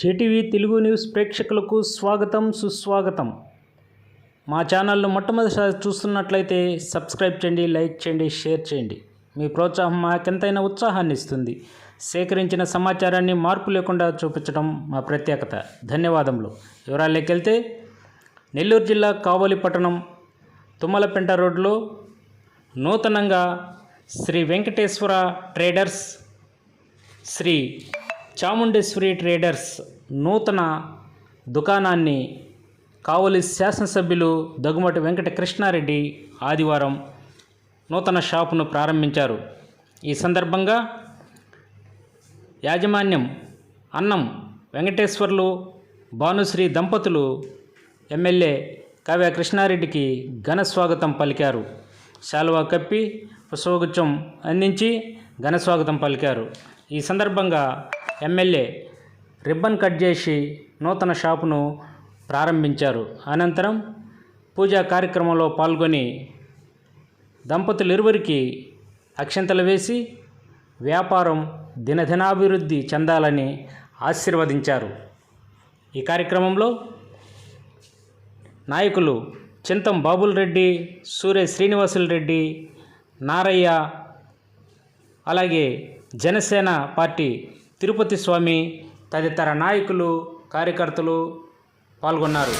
JTV Telugu news ప్రేక్షకులకు స్వాగతం సుస్వాగతం. మా ఛానల్ను మొట్టమొదటిసారి చూస్తున్నట్లయితే సబ్స్క్రైబ్ చేయండి, లైక్ చేయండి, షేర్ చేయండి. మీ ప్రోత్సాహం మాకెంతైనా ఉత్సాహాన్ని ఇస్తుంది. సేకరించిన సమాచారాన్ని మార్పు లేకుండా చూపించడం మా ప్రత్యేకత. ధన్యవాదములు. వివరాల్లోకి వెళ్తే, నెల్లూరు జిల్లా కావలి పట్టణం తుమ్మలపెంట రోడ్లో నూతనంగా శ్రీ వెంకటేశ్వర ట్రేడర్స్, శ్రీ చాముండేశ్వరి ట్రేడర్స్ నూతన దుకాణాన్ని కావలి శాసనసభ్యులు దగ్గుమటి వెంకట కృష్ణారెడ్డి ఆదివారం నూతన షాపును ప్రారంభించారు. ఈ సందర్భంగా యాజమాన్యం అన్నం వెంకటేశ్వర్లు భానుశ్రీ దంపతులు ఎమ్మెల్యే కావ్య కృష్ణారెడ్డికి ఘన స్వాగతం పలికారు. శాలువా కప్పి పుష్పగుచ్చం అందించి ఘన స్వాగతం పలికారు. ఈ సందర్భంగా ఎమ్మెల్యే రిబ్బన్ కట్ చేసి నూతన షాపును ప్రారంభించారు. అనంతరం పూజా కార్యక్రమంలో పాల్గొని దంపతులిరువురికి అక్షంతలు వేసి వ్యాపారం దినదినాభివృద్ధి చెందాలని ఆశీర్వదించారు. ఈ కార్యక్రమంలో నాయకులు చింతం బాబుల్ రెడ్డి, సూర్య శ్రీనివాసులు రెడ్డి, నారయ్య, అలాగే జనసేన పార్టీ తిరుపతి స్వామి తదితర నాయకులు, కార్యకర్తలు పాల్గొన్నారు.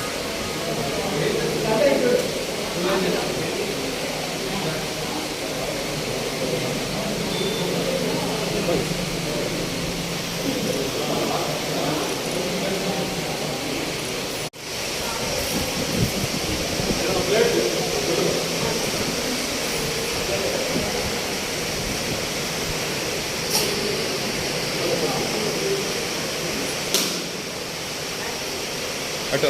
అటు